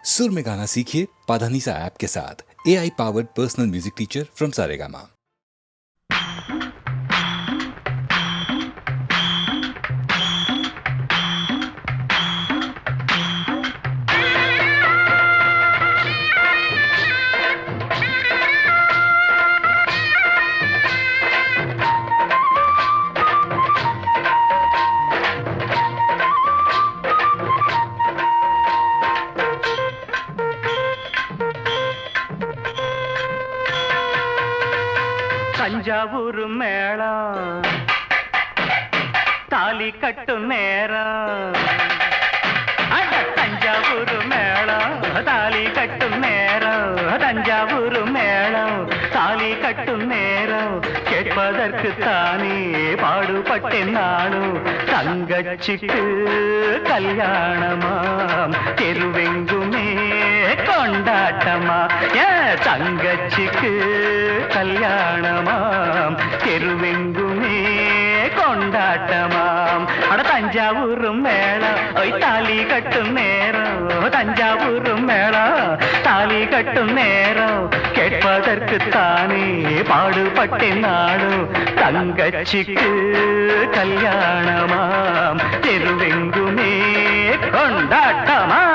सुर में गाना सीखिए पाधानीसा ऐप के साथ। AI powered personal music teacher from Saregama. Thanjavur மேளம் தாலி கட்டும் நேரம். அட தஞ்சாவூர் மேளம் தாலி கட்டும் நேரம். தஞ்சாவூர் மேளம் தாலி கட்டும் நேரம். கேட்பதற்கு தானே பாடுபட்டேன் நானும். தங்கச்சிக்கு கல்யாணமாம் தெருவெங்குமே கொண்டாட்டமா. தங்கச்சிக்கு கல்யாணமாம் தெருவெங்குமே கொண்டாட்டமாம். அட தஞ்சாவூர் மேளம் தாலி கட்டும் நேரம். தஞ்சாவூர் மேளம் தாலி கட்டும் நேரம். கேட்பதற்கு தானே பாடுபட்டேன் நானும். தங்கச்சிக்கு கல்யாணமாம் தெருவெங்குமே கொண்டாட்டமாம்.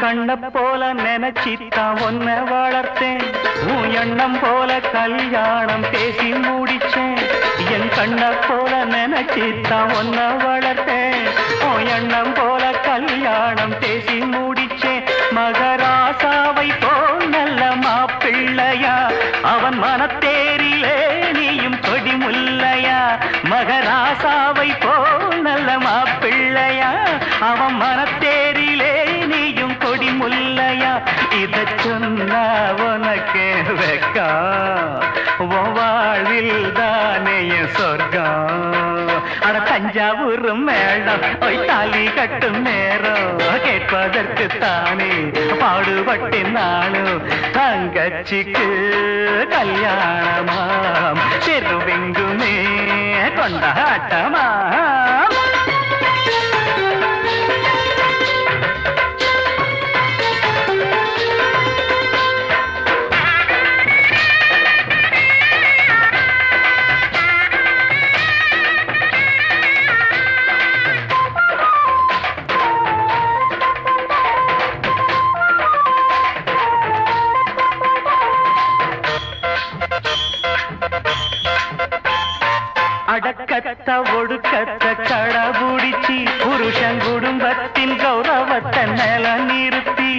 கண்ண போல நினைச்சித்தான் ஒன்ன வளர்த்தேன். உன் எண்ணம் போல கல்யாணம் பேசி முடிச்சேன். என் கண்ண போல நினைச்சித்தான் ஒன்ன வளர்த்தேன். உன் எண்ணம் போல கல்யாணம் பேசி முடிச்சேன். மகராசாவை போல் நல்ல மாப்பிள்ளையா அவன் மனத்தேரிலே நீயும் கொடி முல்லையா. மகராசாவை போல் நல்ல மாப்பிள்ளையா அவன் மனத்தேரிலே நீயும் கொடி முல்லையா. இத சொன்னா உனக்கு வெக்கா வாழ்வில் தானே சொர்க்கம். அட தஞ்சாவூர் மேளம் தாலி கட்டும் நேரம். கேட்பதற்கு தானே பாடுபட்டேன் நானும். தங்கச்சிக்கு கல்யாணமாம் தெருவெங்குமே கொண்டாட்டமா. அடக்கத்த ஒடுக்கத்த கடபுடிச்சி புருஷன் குடும்பத்தின் கௌரவத்தை மேல நிறுத்தி.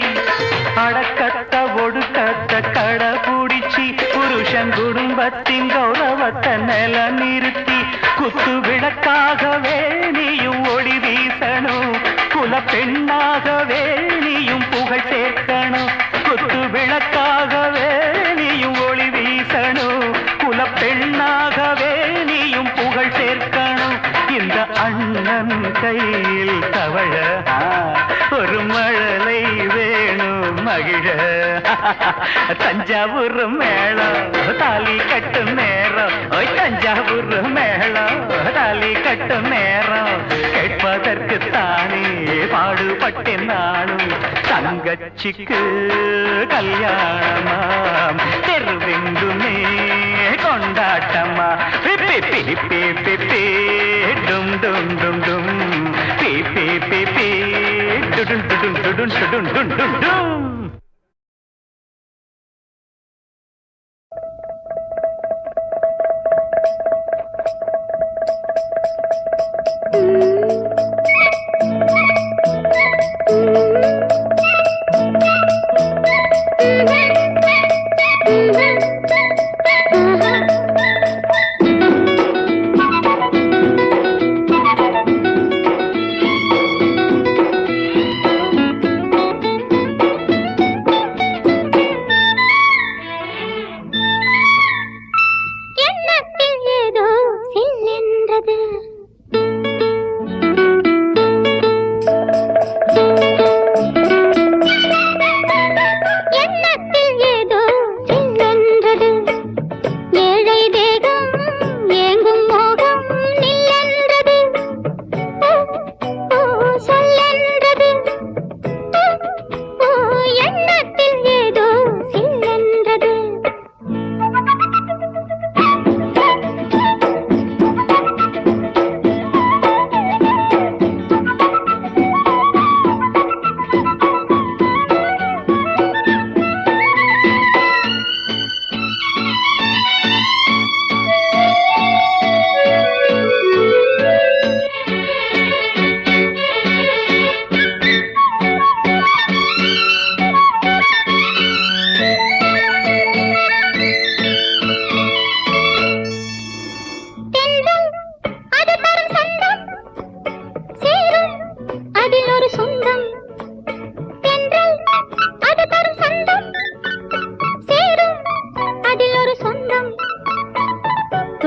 அடக்கத்த ஒடுக்கத்த கடபுடிச்சி புருஷன் குடும்பத்தின் கௌரவத்தை மேல நிறுத்தி. குத்து விளக்காகவே நீயும் ஒளி வீசணும். குல பெண்ணாகவே நீயும் புகழ் சேர்க்கணும். குத்து விளக்காகவே நீயும் ஒளி வீசணும். குல பெண்ணாகவே நீயும் புகழ் சேர்க்கணும். இந்த அண்ணன் கையில் தவழ ஒரு மழலை வேணும் மகிழ. தஞ்சாவூர் மேளம் தாலி கட்டும் நேரம். தஞ்சாவூர் மேளம் தாலி கட்டும் நேரம். கேட்பதற்கு தானே பாடுபட்டேன் நானும். தங்கச்சிக்கு கல்யாணமாம் தெருவெங்குமே கொண்டாட்டமா. டும் டும் டும் டும் பி பி பி பி டுடும் டுடும் டுடும் டுடும் டும் டும் டும்.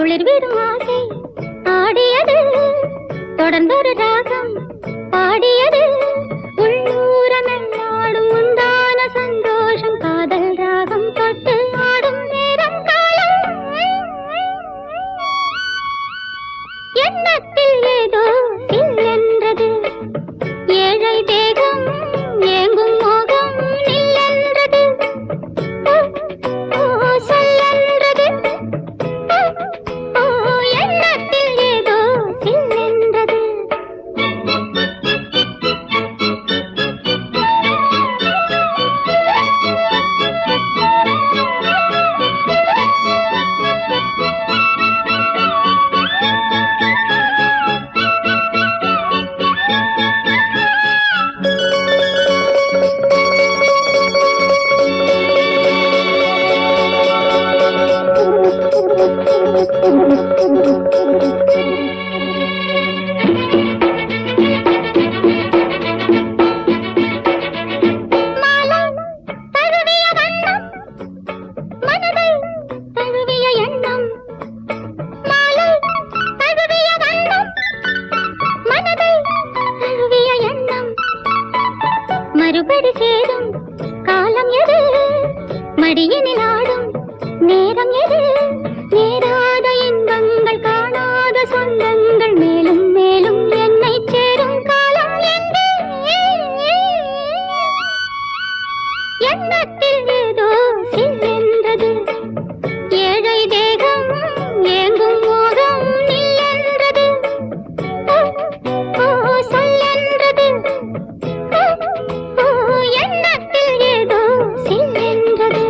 துளிர் விடும் ஆசை ஆடியது தொடர்ந்தொரு ராகம் பாடியது உள்ளூரமெல்லாடும் உண்டான சந்தோஷம் காதல் ராகம் தொட்டு ஆடும் நேரம் காலம் எண்ணத்தில் ஏதோ சில்லென்றது ஏழை தேகம் ஏங்கும் மோகம் நில்லென்றது சொல்லென்றது எண்ணத்தில் ஏதோ சில்லென்றது மறுபடி சேரும் காலம் எது மடியினில் ஆடும் நேரம் எது நேராத இன்பங்கள் காணாத சொந்தங்கள் மேலும் மேலும் என்னை சேரும் காலம் எங்கே எண்ணத்தில் ஏதோ சில்லென்றது ஏழை தேகம் ஏங்கும் மோகம் நில்லென்றது சொல்லென்றது எண்ணத்தில் ஏதோ சில்லென்றது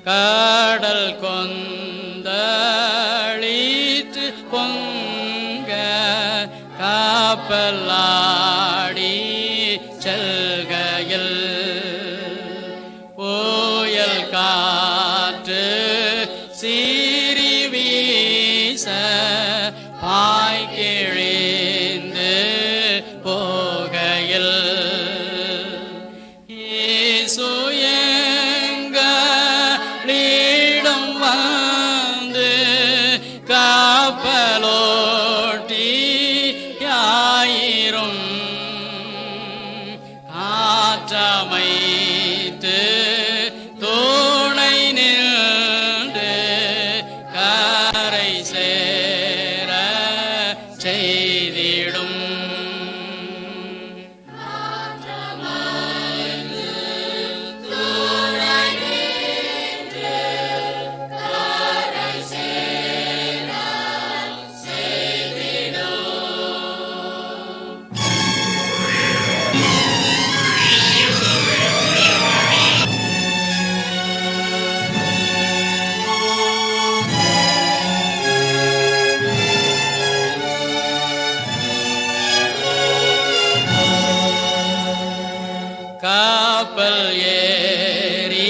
கடல் கொந்தளித்து பொங்க காப்பலாடி செல்கையில் புயல் காற்று சீறி வீச பாய்கிழிந்து போகையில் கப்பலோட்டி யாயிரும் காற்றமைத்து துணை நின்று கரை சேர செய்திடும் கப்பல் ஏறி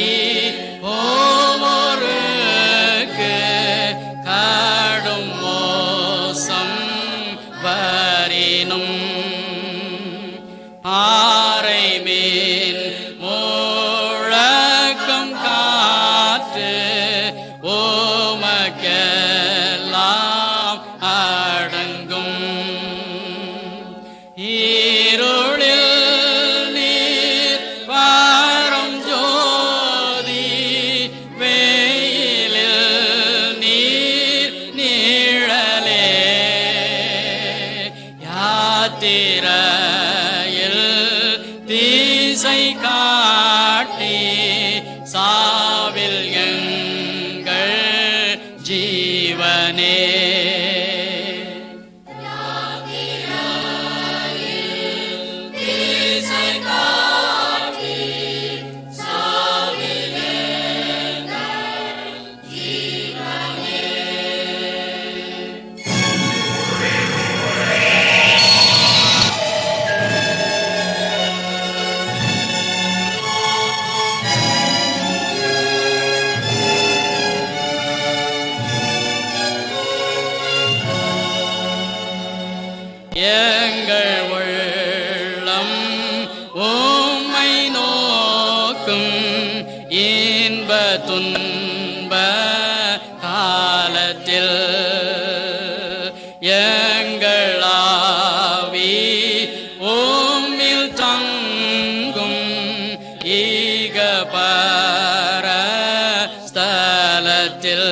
போமோருக்கு கடும் மோசம் வரினும் ஆரை மீன் முழக்கம் காற்று ஓமக்கெல்லாம் அடங்கும் ஈருளில் திசை காட்டி சாவில் எங்கள் ஜீவனே எங்கள் உள்ளம் உம்மை நோக்கும் இன்ப துன்ப காலத்தில் எங்கள் ஆவி உம்மில் தங்கும் ஈக பர ஸ்தலத்தில்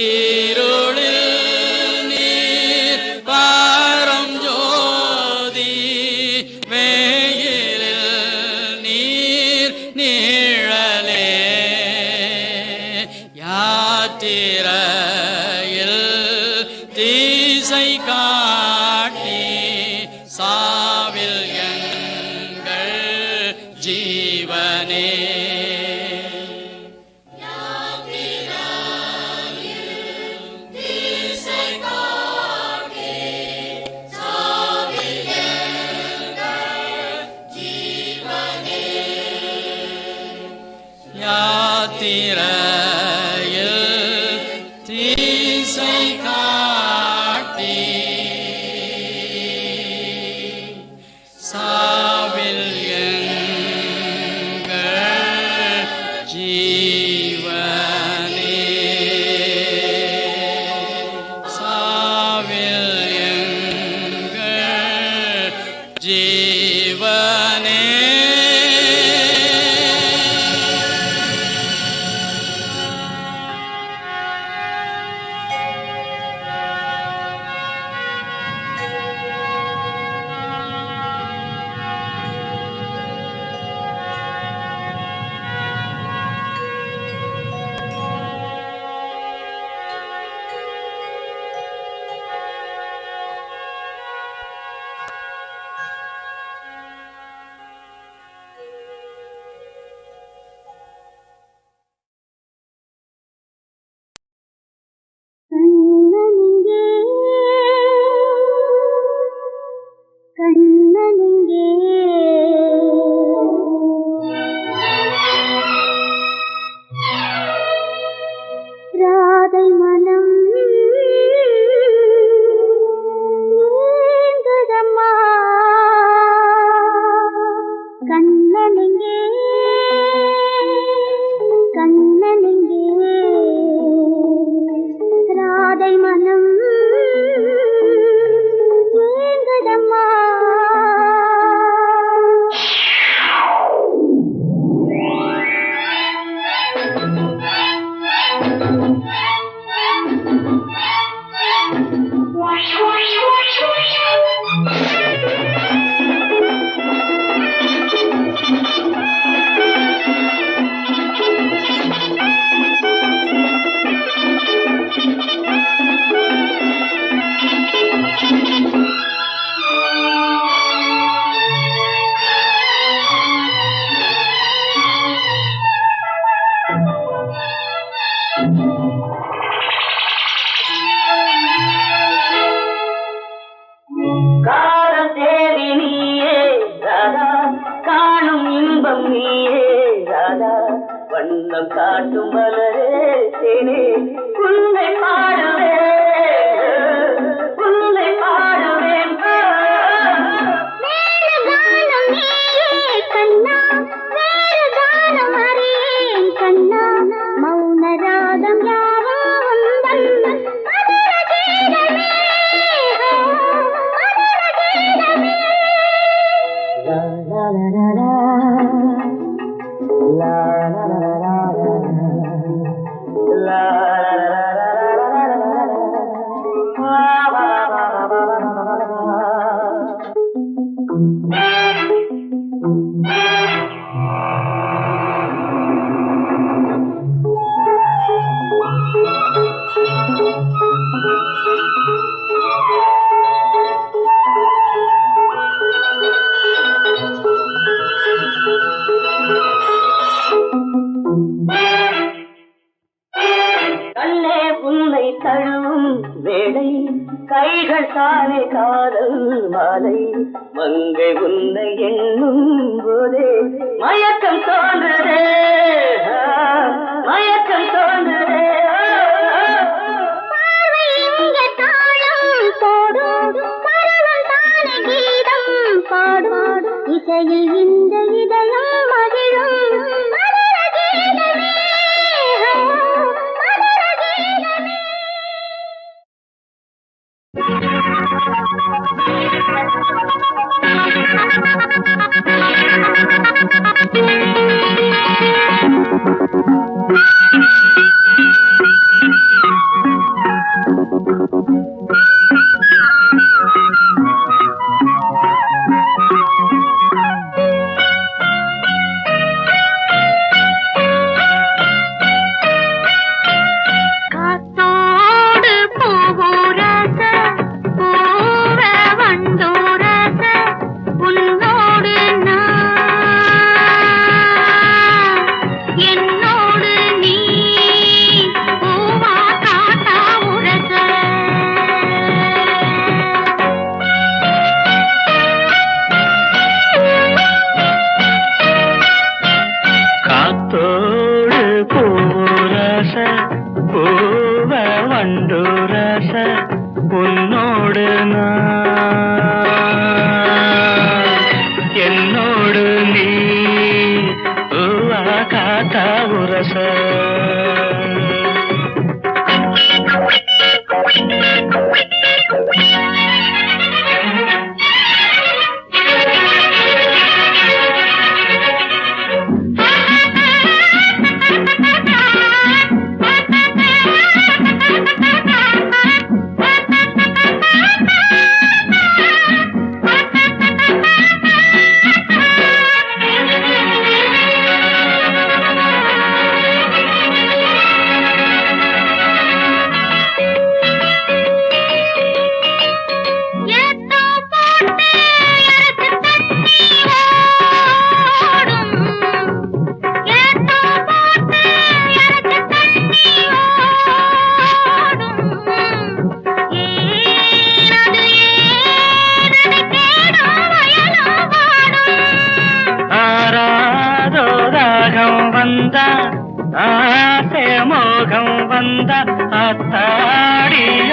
இருளில் நீர் பாரம் ஜோதி வெயிலில் நீர் நிழலே யாத்திரையில் திசை காட்டி சாவில் எங்கள் ஜீவனே யாத்திரையில் திசை காட்டி சாவில் எங்கள் ஜீவனே சாவில் எங்கள் ஜீவனே கண்ணனிங்கே ராதை மனம் ஏங்குதம்மா கண்ணனிங்கே கண்ணனிங்கே ராதை மனம் ஏங்குதம்மா காலம் தேவி நீயே ராதா, காணும் இன்பம் நீயே ராதா, வண்ணம் காட்டும் மலரே தேனே, உன்னை பாடுவேன் உன்னை பாடுவேன். வேறு கானம் நீயே கண்ணா, வேறு கானம் அறியேன் கண்ணா, மௌன ராகம் யாவோ உந்தன் மதுர கீதமே, மதுர கீதமே. லா லா லா லா லா லா லா லா லா தழுவும் வேளை கைகள் தானே காதல் மாலை மங்கை உன்னை எண்ணும் போதே மயக்கம் தோன்றுதே மயக்கம் தோன்றுதே இசையில் இந்த இதயம் மகிழும்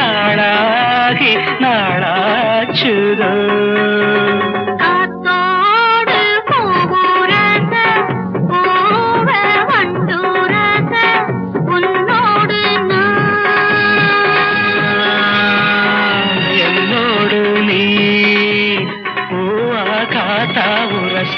அத்தாடியாளாகி நாளாச்சுதோ காத்தோடு பூவுரச பூவ வண்டுரச உன்னோடு என்னோடு நீ பூவா காத்தா உரச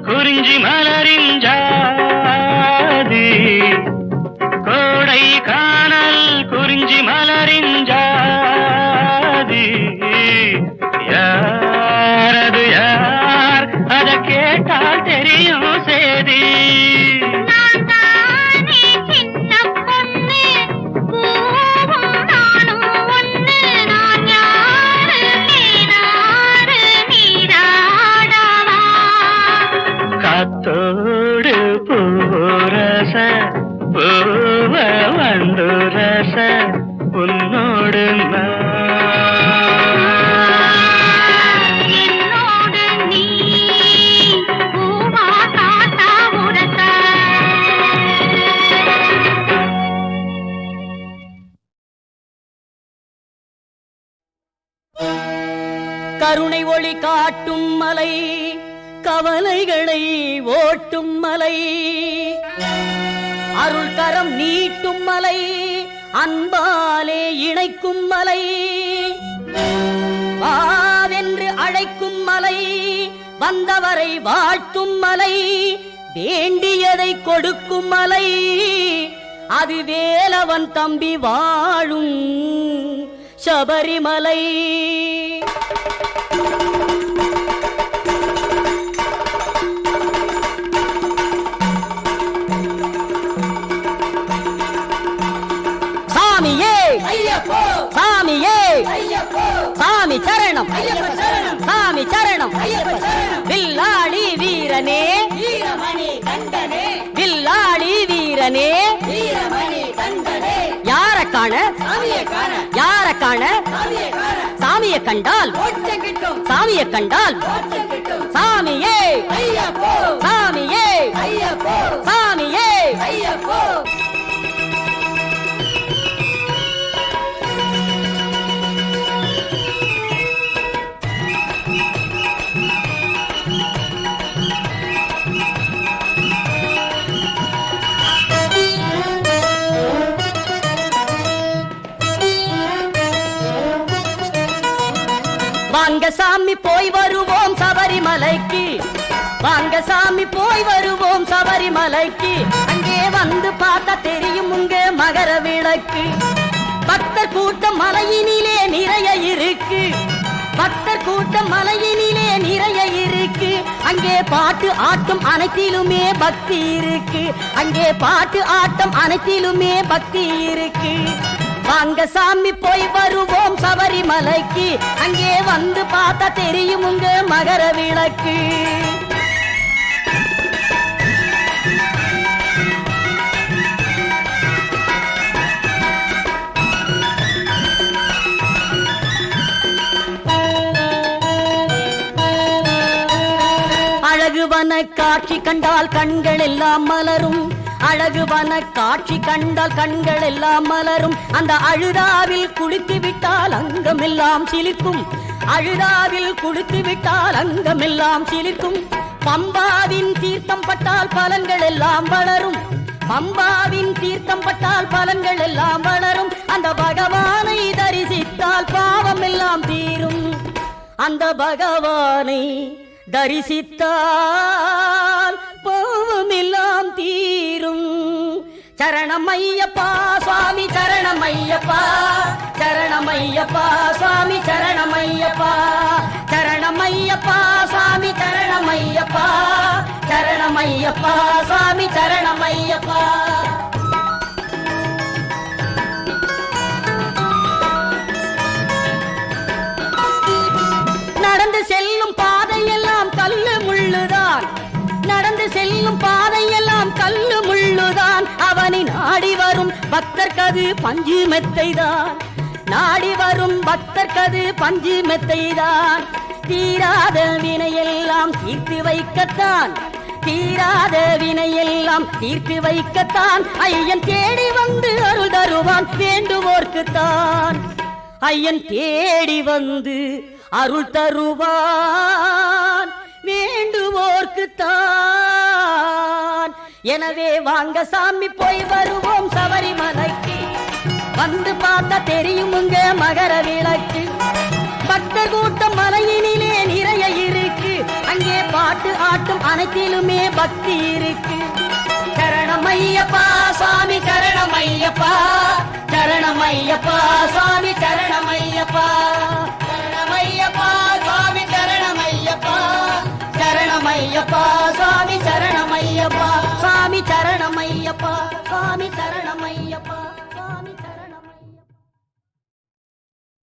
குறிஞ்சி மலரின் ஜாதி கோடை காணல் குறிஞ்சி மலரின் ஜாதி யாரது யார் அத கேட்டால் தெரியும் சேதி காத்தோடு பூரச பூவ வண்டுரச உன்னோடு என்னோடு நீ பூவா காத்தா உரச கருணை ஒளி காட்டும் மலை கவலைகளை ஓட்டும் மலை அருள் கரம் நீட்டும் மலை அன்பாலே இணைக்கும் மலை வந்தவரை வாழ்த்தும் மலை, வேண்டியதை கொடுக்கும் மலை, அது வேலவன் தம்பி வாழும் சபரிமலை. சாமியே ஐயப்போ, சாமியே ஐயப்போ, சாமி சரணம் ஐயப்ப சரணம், சாமி சரணம் ஐயப்ப சரணம். வில்லாளி வீரனே வீரமணி கண்டனே, வில்லாளி வீரனே வீரமணி கண்டனே. யார காண சாமியை காண, யார காண சாமியை காண, சாமியை கண்டால் மோட்சம் கிட்டும், சாமியை கண்டால் மோட்சம் கிட்டும். சாமியே ஐயப்போ, சாமியே ஐயப்போ, சாமியே ஐயப்போ. வாங்க சாமி போய் வருவோம் சபரிமலைக்கு, வாங்க சாமி போய் வருவோம் சபரிமலைக்கு. அங்கே வந்து பார்த்தா தெரியும் உங்க மகர விளக்கு. பக்தர் கூட்டம் மலையினிலே நிறைய இருக்கு, பக்தர் கூட்டம் மலையினிலே நிறைய இருக்கு. அங்கே பாட்டு ஆட்டம் அனைத்திலுமே பக்தி இருக்கு, அங்கே பாட்டு ஆட்டம் அனைத்திலுமே பக்தி இருக்கு. வாங்க சாமி போய் வருவோம் சபரிமலைக்கு, அங்கே வந்து பார்த்தா தெரியும் உங்க மகர விளக்கு. அழகுவன காட்சி கண்டால் கண்கள் எல்லாம் மலரும், அழகுவன காட்சி கண்டால் கண்கள் எல்லாம் மலரும். அந்த அழுதாவில் குளித்து விட்டால் அங்கமெல்லாம் சிலிர்க்கும், அழுதாவில் குளித்து விட்டால் அங்கமெல்லாம் சிலிர்க்கும். பம்பாவின் தீர்த்தம் பட்டால் பலன்கள் எல்லாம் வளரும், பம்பாவின் தீர்த்தம் பட்டால் பலன்கள் எல்லாம் வளரும். அந்த பகவானை தரிசித்தால் பாவம் எல்லாம் தீரும், அந்த பகவானை தரிசித்தால் பாவம் எல்லாம் தீரும். சரணமையப்பா சுவாமி சரணமையப்பா, சரணமையப்பா சுவாமி சரணமையப்பா, சரணமையப்பா சுவாமி சரணமையப்பா, சரணமையப்பா சுவாமி சரணமையப்பா. நடந்து செல்லும் பாதையெல்லாம் கல்லு முள்ளுதான், நடந்து செல்லும் பாதையெல்லாம் கல்லு முள்ளுதான். அவனை நாடி வரும் பக்தர்கது பஞ்சு மெத்தைதான், நாடி வரும் பக்தர்கது பஞ்சு மெத்தைதான். தீராத வினையெல்லாம் தீர்த்து வைக்கத்தான், தீராத வினையெல்லாம் தீர்த்து வைக்கத்தான். ஐயன் தேடி வந்து அருள் தருவான் வேண்டுவோர்க்குத்தான், ஐயன் தேடி வந்து அருள் தருவான் வேண்டுவோர்க்குத்தான். எனவே வாங்க சாமி போய் வருவோம் சபரிமலைக்கு, வந்து பார்த்தா தெரியும் உங்க மகர விளக்கு. பக்தர் கூட்டம் மலையினிலே நிறைய இருக்கு, அங்கே பாட்டு ஆட்டம் அனைத்திலுமே பக்தி இருக்கு. சரணமையப்பா சுவாமி சரணமையப்பா, சரணமையப்பா சுவாமி